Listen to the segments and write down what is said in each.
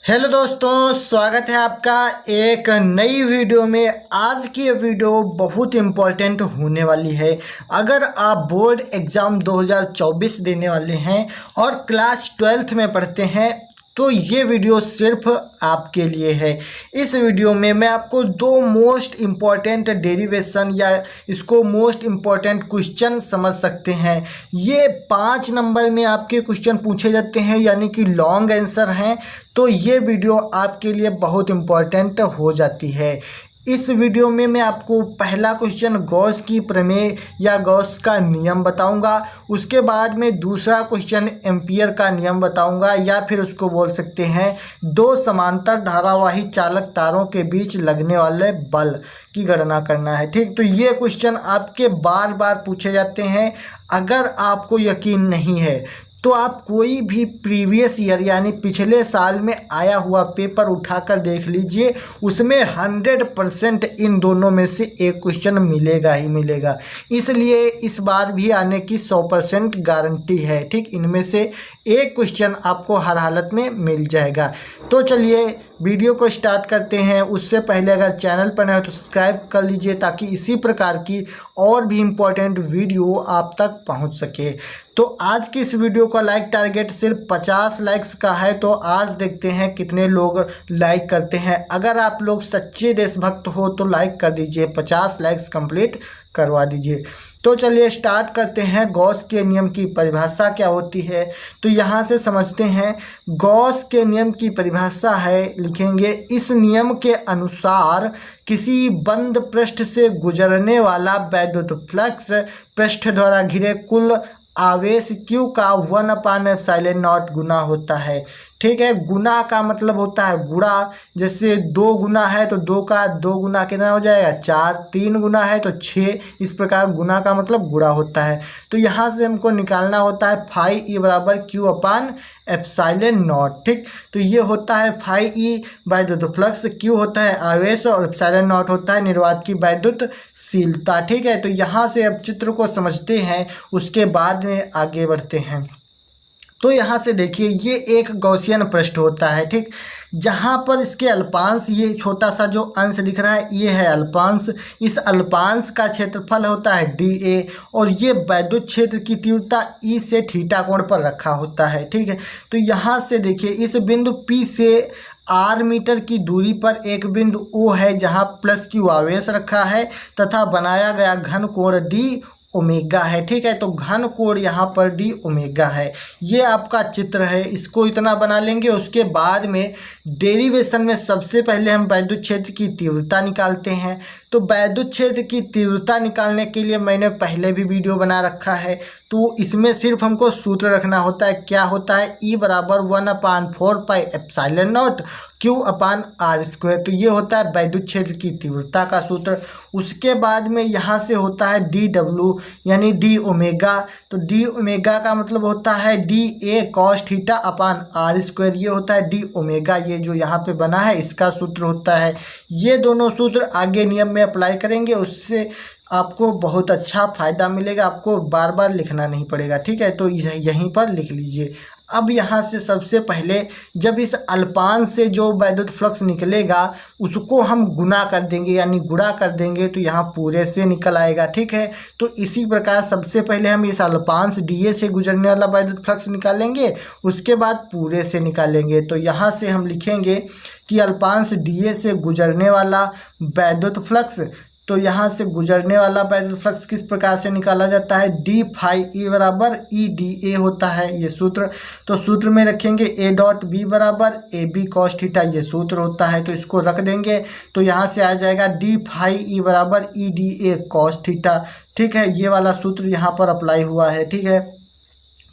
Hello दोस्तों, स्वागत है आपका एक नई वीडियो में। आज की ये वीडियो बहुत इम्पोर्टेंट होने वाली है। अगर आप बोर्ड एग्ज़ाम 2024 देने वाले हैं और क्लास 12th में पढ़ते हैं तो ये वीडियो सिर्फ आपके लिए है। इस वीडियो में मैं आपको दो मोस्ट इम्पॉर्टेंट डेरिवेशन या इसको मोस्ट इम्पॉर्टेंट क्वेश्चन समझ सकते हैं। ये 5 नंबर में आपके क्वेश्चन पूछे जाते हैं, यानी कि लॉन्ग आंसर हैं। तो ये वीडियो आपके लिए बहुत इम्पॉर्टेंट हो जाती है। इस वीडियो में मैं आपको पहला क्वेश्चन गॉस की प्रमेय या गॉस का नियम बताऊंगा। उसके बाद में दूसरा क्वेश्चन एम्पियर का नियम बताऊंगा, या फिर उसको बोल सकते हैं दो समांतर धारावाही चालक तारों के बीच लगने वाले बल की गणना करना है। ठीक, तो ये क्वेश्चन आपके बार बार पूछे जाते हैं। अगर आपको यकीन नहीं है तो आप कोई भी प्रीवियस ईयर यानी पिछले साल में आया हुआ पेपर उठाकर देख लीजिए, उसमें 100% इन दोनों में से एक क्वेश्चन मिलेगा ही मिलेगा। इसलिए इस बार भी आने की 100% गारंटी है। ठीक, इनमें से एक क्वेश्चन आपको हर हालत में मिल जाएगा। तो चलिए वीडियो को स्टार्ट करते हैं। उससे पहले अगर चैनल पर नए हो तो सब्सक्राइब कर लीजिए, ताकि इसी प्रकार की और भी इम्पोर्टेंट वीडियो आप तक पहुंच सके। तो आज की इस वीडियो का लाइक टारगेट सिर्फ 50 लाइक्स का है। तो आज देखते हैं कितने लोग लाइक करते हैं। अगर आप लोग सच्चे देशभक्त हो तो लाइक कर दीजिए, 50 लाइक्स कंप्लीट करवा दीजिए। तो चलिए स्टार्ट करते हैं। गॉस के नियम की परिभाषा क्या होती है, तो यहाँ से समझते हैं। गॉस के नियम की परिभाषा है, लिखेंगे इस नियम के अनुसार किसी बंद पृष्ठ से गुजरने वाला वैद्युत फ्लक्स पृष्ठ द्वारा घिरे कुल आवेश Q का 1/ε0 गुना होता है। ठीक है, गुना का मतलब होता है गुणा। जैसे 2 गुना है तो 2 का 2 गुना कितना हो जाएगा 4, 3 गुना है तो 6। इस प्रकार गुना का मतलब गुणा होता है। तो यहाँ से हमको निकालना होता है फाई ई बराबर Q/ε0। ठीक, तो ये होता है फाई ई वैद्युत फ्लक्स, Q होता है आवेश और ε0 होता है निर्वात की वैद्युतशीलता। ठीक है, तो यहाँ से अब चित्र को समझते हैं, उसके बाद में आगे बढ़ते हैं। तो यहाँ से देखिए ये एक गॉसियन पृष्ठ होता है। ठीक, जहाँ पर इसके अल्पांश, ये छोटा सा जो अंश दिख रहा है ये है अल्पांश। इस अल्पांश का क्षेत्रफल होता है dA, और ये वैद्युत क्षेत्र की तीव्रता E से थीटा कोण पर रखा होता है। ठीक है, तो यहाँ से देखिए इस बिंदु P से R मीटर की दूरी पर एक बिंदु O है, जहाँ प्लस Q आवेश रखा है तथा बनाया गया घन कोण D ओमेगा है। ठीक है, तो घन कोण यहाँ पर D ओमेगा है। ये आपका चित्र है, इसको इतना बना लेंगे। उसके बाद में डेरिवेशन में सबसे पहले हम वैद्युत क्षेत्र की तीव्रता निकालते हैं। तो वैद्युत क्षेत्र की तीव्रता निकालने के लिए मैंने पहले भी वीडियो बना रखा है। तो इसमें सिर्फ हमको सूत्र रखना होता है। क्या होता है, E बराबर 1/4πε0 Q/r²। तो ये होता है वैद्युत क्षेत्र की तीव्रता का सूत्र। उसके बाद में यहाँ से होता है dW यानी D ओमेगा। तो D ओमेगा का मतलब होता है dA cos θ/r²। ये होता है D ओमेगा, ये जो यहाँ पे बना है इसका सूत्र होता है। ये दोनों सूत्र आगे नियम में अप्लाई करेंगे, उससे आपको बहुत अच्छा फ़ायदा मिलेगा। आपको बार बार लिखना नहीं पड़ेगा। ठीक है, तो यहीं पर लिख लीजिए। अब यहाँ से सबसे पहले जब इस अल्पांश से जो वैद्युत फ्लक्स निकलेगा उसको हम गुना कर देंगे, यानी गुणा कर देंगे, तो यहाँ पूरे से निकल आएगा। ठीक है, तो इसी प्रकार सबसे पहले हम इस अल्पांश dA से गुजरने वाला वैद्युत फ्लक्स निकालेंगे, उसके बाद पूरे से निकालेंगे। तो यहाँ से हम लिखेंगे कि अल्पांश dA से गुजरने वाला वैद्युत फ्लक्स, तो यहाँ से गुजरने वाला वैद्युत फ्लक्स किस प्रकार से निकाला जाता है, d फाई E बराबर EdA होता है ये सूत्र। तो सूत्र में रखेंगे A.B बराबर AB cos θ, ये सूत्र होता है। तो इसको रख देंगे, तो यहाँ से आ जाएगा d फाई E बराबर EdA cos θ। ठीक है, ये वाला सूत्र यहाँ पर अप्लाई हुआ है। ठीक है,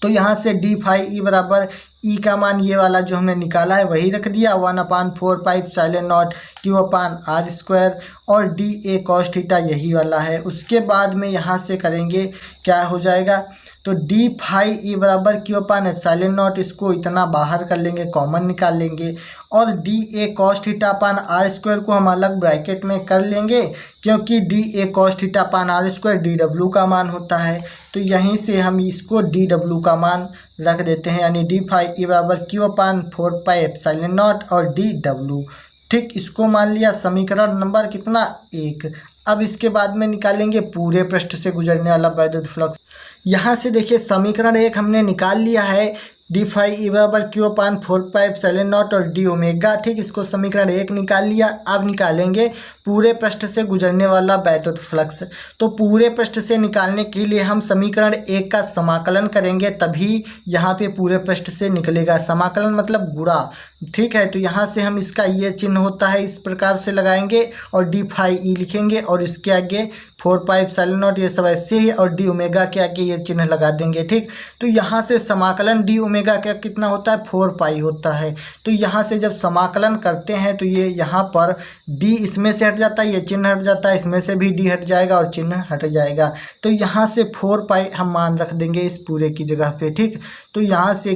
तो यहाँ से d फाई E बराबर E का मान ये वाला जो हमने निकाला है वही रख दिया, 1/4πε0 Q/r², और dA cos θ यही वाला है। उसके बाद में यहाँ से करेंगे, क्या हो जाएगा, तो डी फाई ई बराबर क्यू अपान एप्सिलॉन नॉट, इसको इतना बाहर कर लेंगे, कॉमन निकाल लेंगे। और d A cos theta upon r square को हम अलग ब्रैकेट में कर लेंगे, क्योंकि d A cos theta upon r square d W का मान होता है। तो यहीं से हम इसको डी डब्ल्यू का मान रख देते हैं, यानी डी फाई ई बराबर Q upon 4 pi epsilon not और डी डब्ल्यू। ठीक, इसको मान लिया समीकरण नंबर कितना 1। अब इसके बाद में निकालेंगे पूरे पृष्ठ से गुजरने वाला वैद्युत फ्लक्स। यहाँ से देखिए समीकरण 1 हमने निकाल लिया है, डी फाई ई बराबर Q upon 4 pi epsilon not और डी ओमेगा। ठीक, इसको समीकरण 1 निकाल लिया। अब निकालेंगे पूरे पृष्ठ से गुजरने वाला वैद्युत फ्लक्स। तो पूरे पृष्ठ से निकालने के लिए हम समीकरण 1 का समाकलन करेंगे, तभी यहाँ पे पूरे पृष्ठ से निकलेगा। समाकलन मतलब गुणा। ठीक है, तो यहाँ से हम इसका ये चिन्ह होता है इस प्रकार से लगाएंगे और डी फाई ई लिखेंगे और इसके आगे 4 पाई एप्सिलॉन नॉट ये सब ऐसे ही, और डी ओमेगा के आगे ये चिन्ह लगा देंगे। ठीक, तो यहाँ से समाकलन डी ओमेगा का कितना होता है 4 पाई होता है। तो यहाँ से जब समाकलन करते हैं तो ये यहाँ पर डी इसमें से हट जाता है, ये चिन्ह हट जाता है, इसमें से भी डी हट जाएगा और चिन्ह हट जाएगा। तो यहाँ से 4 पाई हम मान रख देंगे इस पूरे की जगह पे। ठीक, तो यहाँ से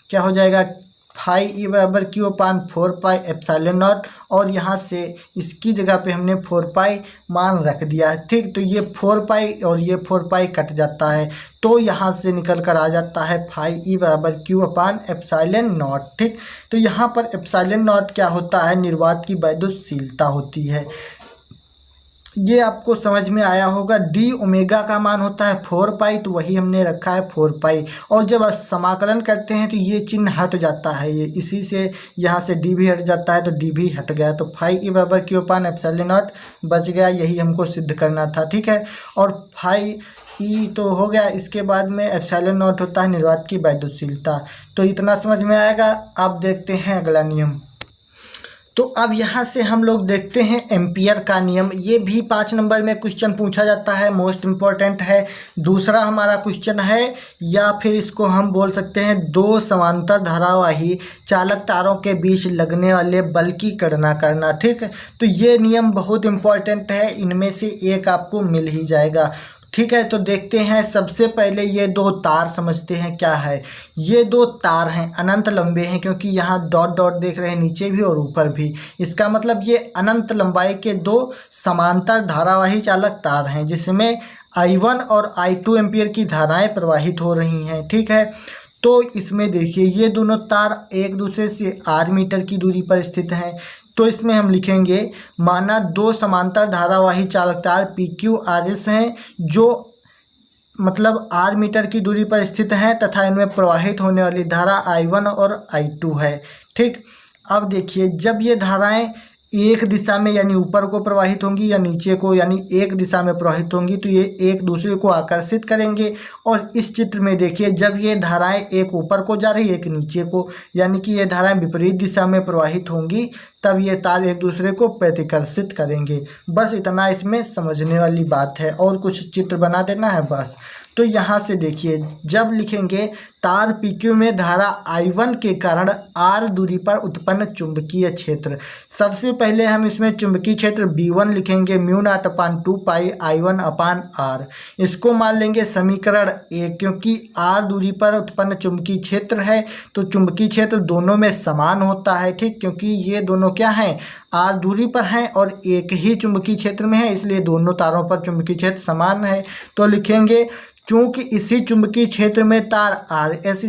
क्या हो जाएगा फाई ई बराबर Q upon 4 pi epsilon not, और यहाँ से इसकी जगह पे हमने 4 पाई मान रख दिया है। ठीक, तो ये 4 पाई और ये 4 पाई कट जाता है, तो यहाँ से निकल कर आ जाता है फाई ई बराबर क्यू अपान एप्सिलॉन नॉट। ठीक, तो यहाँ पर एप्सिलॉन नॉट क्या होता है, निर्वात की वैद्युतशीलता होती है। ये आपको समझ में आया होगा। डी ओमेगा का मान होता है 4 पाई, तो वही हमने रखा है 4 पाई। और जब समाकलन करते हैं तो ये चिन्ह हट जाता है, ये इसी से यहाँ से डी भी हट जाता है, तो डी भी हट गया, तो फाई ई बराबर क्यू अपान एप्सिलॉन नॉट बच गया। यही हमको सिद्ध करना था। ठीक है, और फाई ई तो हो गया, इसके बाद में एप्सिलॉन नॉट होता है निर्वात की वैद्युतशीलता। तो इतना समझ में आएगा। अब देखते हैं अगला नियम। तो अब यहाँ से हम लोग देखते हैं एम्पियर का नियम। ये भी 5 नंबर में क्वेश्चन पूछा जाता है, मोस्ट इम्पोर्टेंट है। दूसरा हमारा क्वेश्चन है, या फिर इसको हम बोल सकते हैं, 2 समांतर धारावाही चालक तारों के बीच लगने वाले बल की गणना करना। ठीक, तो ये नियम बहुत इम्पोर्टेंट है, इनमें से एक आपको मिल ही जाएगा। ठीक है, तो देखते हैं। सबसे पहले ये 2 तार समझते हैं क्या है। ये 2 तार हैं, अनंत लंबे हैं, क्योंकि यहाँ डॉट डॉट देख रहे हैं नीचे भी और ऊपर भी। इसका मतलब ये अनंत लंबाई के 2 समांतर धारावाही चालक तार हैं, जिसमें I1 और I2 एम्पियर की धाराएं प्रवाहित हो रही हैं। ठीक है, तो इसमें देखिए ये दोनों तार एक दूसरे से r मीटर की दूरी पर स्थित हैं। तो इसमें हम लिखेंगे, माना 2 समांतर धारावाही चालक तार पी क्यू आर एस हैं, जो मतलब r मीटर की दूरी पर स्थित हैं, तथा इनमें प्रवाहित होने वाली धारा I1 और I2 है। ठीक, अब देखिए जब ये धाराएं एक दिशा में यानी ऊपर को प्रवाहित होंगी या नीचे को यानी एक दिशा में प्रवाहित होंगी, तो ये एक दूसरे को आकर्षित करेंगे। और इस चित्र में देखिए जब ये धाराएं एक ऊपर को जा रही है एक नीचे को, यानी कि ये धाराएं विपरीत दिशा में प्रवाहित होंगी, तब ये तार एक दूसरे को प्रतिकर्षित करेंगे। बस इतना इसमें समझने वाली बात है, और कुछ चित्र बना देना है बस। तो यहाँ से देखिए जब लिखेंगे तार PQ में धारा I1 के कारण r दूरी पर उत्पन्न चुंबकीय क्षेत्र, सबसे पहले हम इसमें चुंबकीय क्षेत्र B1 लिखेंगे, mu naught upon 2 pi I1 अपान r। इसको मान लेंगे समीकरण 1, क्योंकि r दूरी पर उत्पन्न चुंबकीय क्षेत्र है, तो चुंबकीय क्षेत्र दोनों में समान होता है। ठीक, क्योंकि ये दोनों क्या हैं, r दूरी पर हैं और एक ही चुंबकीय क्षेत्र में है, इसलिए दोनों तारों पर चुंबकीय क्षेत्र समान है। तो लिखेंगे चूँकि इसी चुंबकीय क्षेत्र में तार RS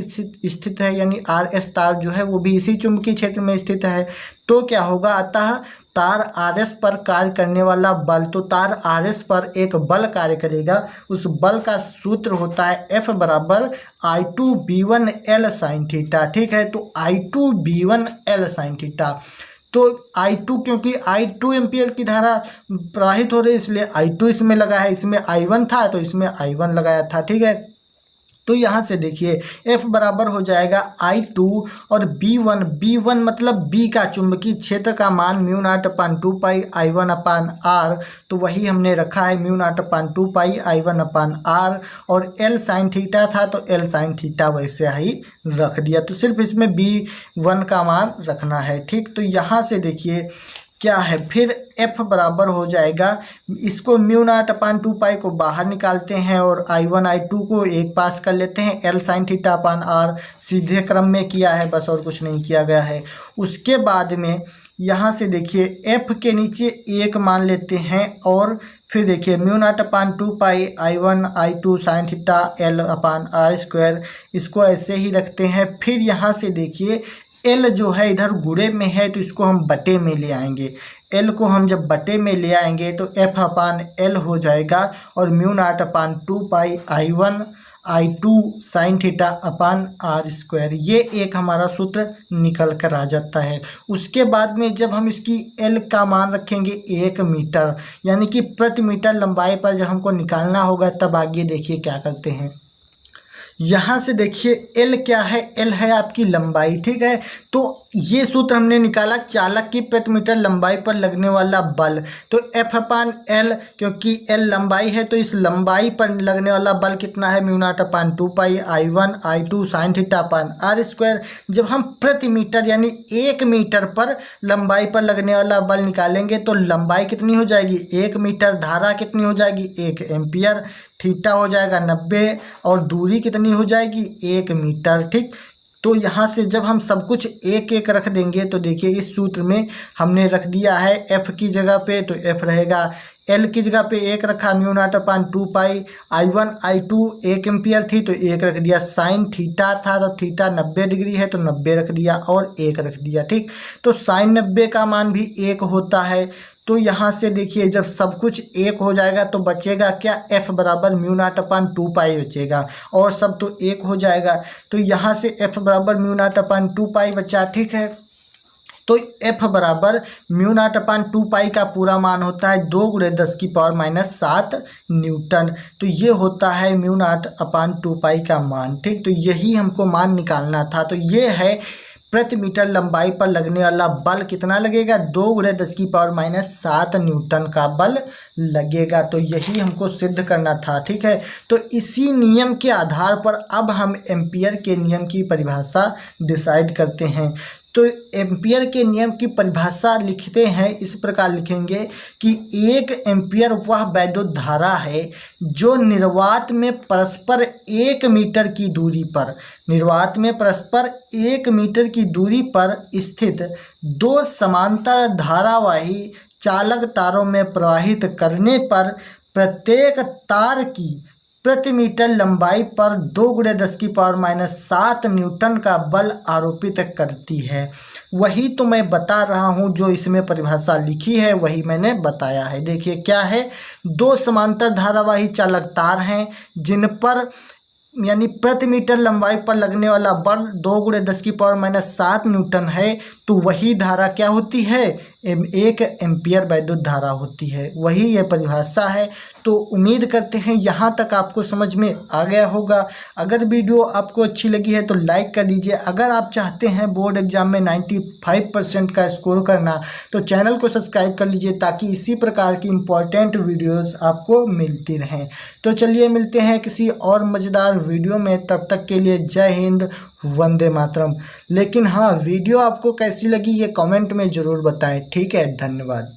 स्थित है, यानी RS तार जो है वो भी इसी चुंबकीय क्षेत्र में स्थित है, तो क्या होगा, अतः तार RS पर कार्य करने वाला बल, तो तार RS पर एक बल कार्य करेगा। उस बल का सूत्र होता है F बराबर I2B1L साइन थीटा। ठीक है, तो I2B1L साइन थीटा। तो I2 क्योंकि I2 एम्पियर की धारा प्रवाहित हो रही है, इसलिए I2 इसमें लगा है, इसमें I1 था तो इसमें I1 लगाया था। ठीक है, तो यहाँ से देखिए F बराबर हो जाएगा I2 और B1 मतलब B का चुंबकीय क्षेत्र का मान mu naught upon 2 pi I1 अपान R, तो वही हमने रखा है mu naught upon 2 pi I1 अपान R। और L साइन थीटा था तो L साइन थीटा वैसे ही रख दिया, तो सिर्फ इसमें B1 का मान रखना है। ठीक, तो यहाँ से देखिए क्या है, फिर एफ बराबर हो जाएगा, इसको म्यू नॉट अपान 2 पाई को बाहर निकालते हैं और I1 I2 को एक पास कर लेते हैं, l sine theta upon r सीधे क्रम में किया है बस, और कुछ नहीं किया गया है। उसके बाद में यहाँ से देखिए एफ के नीचे एक मान लेते हैं और फिर देखिए mu naught upon 2 pi I1 I2 sine theta l upon r square, इसको ऐसे ही रखते हैं। फिर यहाँ से देखिए एल जो है इधर गुणे में है तो इसको हम बटे में ले आएंगे, एल को हम जब बटे में ले आएंगे तो एफ अपान एल हो जाएगा और mu naught upon 2 pi I1 I2 sine theta upon r square, ये एक हमारा सूत्र निकल कर आ जाता है। उसके बाद में जब हम इसकी एल का मान रखेंगे 1 मीटर, यानी कि प्रति मीटर लंबाई पर जब हमको निकालना होगा तब आगे देखिए क्या करते हैं। यहाँ से देखिए एल क्या है, एल है आपकी लंबाई, ठीक है। तो ये सूत्र हमने निकाला चालक की प्रति मीटर लंबाई पर लगने वाला बल, तो एफ अपान एल, क्योंकि एल लंबाई है तो इस लंबाई पर लगने वाला बल कितना है, mu naught upon 2 pi I1 I2 sine theta upon r square. जब हम प्रति मीटर यानी 1 मीटर पर लंबाई पर लगने वाला बल निकालेंगे तो लंबाई कितनी हो जाएगी 1 मीटर, धारा कितनी हो जाएगी 1 एम्पियर, थीटा हो जाएगा 90 और दूरी कितनी हो जाएगी 1 मीटर, ठीक। तो यहाँ से जब हम सब कुछ एक एक रख देंगे तो देखिए इस सूत्र में हमने रख दिया है एफ की जगह पे तो एफ रहेगा, एल की जगह पे 1 रखा mu naught upon 2 pi I1 I2 1 ampere थी तो 1 रख दिया, साइन थीटा था तो थीटा 90 डिग्री है तो 90 रख दिया और 1 रख दिया, ठीक। तो साइन 90 का मान भी 1 होता है। तो यहाँ से देखिए जब सब कुछ 1 हो जाएगा तो बचेगा क्या, एफ बराबर म्यू नॉट अपान 2 पाई बचेगा और सब तो 1 हो जाएगा। तो यहाँ से एफ बराबर म्यू नॉट अपान 2 पाई बचा, ठीक है। तो एफ बराबर म्यू नॉट अपान 2 पाई का पूरा मान होता है 2 × 10⁻⁷ न्यूटन। तो ये होता है म्यू नॉट अपान 2 पाई का मान, ठीक। तो यही हमको मान निकालना था। तो ये है प्रति मीटर लंबाई पर लगने वाला बल कितना लगेगा, 2 × 10⁻⁷ न्यूटन का बल लगेगा। तो यही हमको सिद्ध करना था, ठीक है। तो इसी नियम के आधार पर अब हम एम्पियर के नियम की परिभाषा डिसाइड करते हैं। तो एम्पियर के नियम की परिभाषा लिखते हैं, इस प्रकार लिखेंगे कि 1 एम्पियर वह वैद्युत धारा है जो निर्वात में परस्पर 1 मीटर की दूरी पर, निर्वात में परस्पर 1 मीटर की दूरी पर स्थित 2 समांतर धारावाही चालक तारों में प्रवाहित करने पर प्रत्येक तार की प्रति मीटर लंबाई पर 2 × 10⁻⁷ न्यूटन का बल आरोपित करती है। वही तो मैं बता रहा हूँ, जो इसमें परिभाषा लिखी है वही मैंने बताया है। देखिए क्या है, 2 समांतर धारावाही चालक तार हैं जिन पर यानी प्रति मीटर लंबाई पर लगने वाला बल 2 × 10⁻⁷ न्यूटन है। तो वही धारा क्या होती है, 1 एम्पियर वैद्युत धारा होती है। वही ये परिभाषा है। तो उम्मीद करते हैं यहाँ तक आपको समझ में आ गया होगा। अगर वीडियो आपको अच्छी लगी है तो लाइक कर दीजिए। अगर आप चाहते हैं बोर्ड एग्जाम में 95% का स्कोर करना तो चैनल को सब्सक्राइब कर लीजिए, ताकि इसी प्रकार की इम्पोर्टेंट वीडियोस आपको मिलती रहें। तो चलिए मिलते हैं किसी और मज़ेदार वीडियो में, तब तक के लिए जय हिंद, वंदे मातरम। लेकिन हाँ, वीडियो आपको कैसी लगी ये कमेंट में ज़रूर बताएं, ठीक है। धन्यवाद।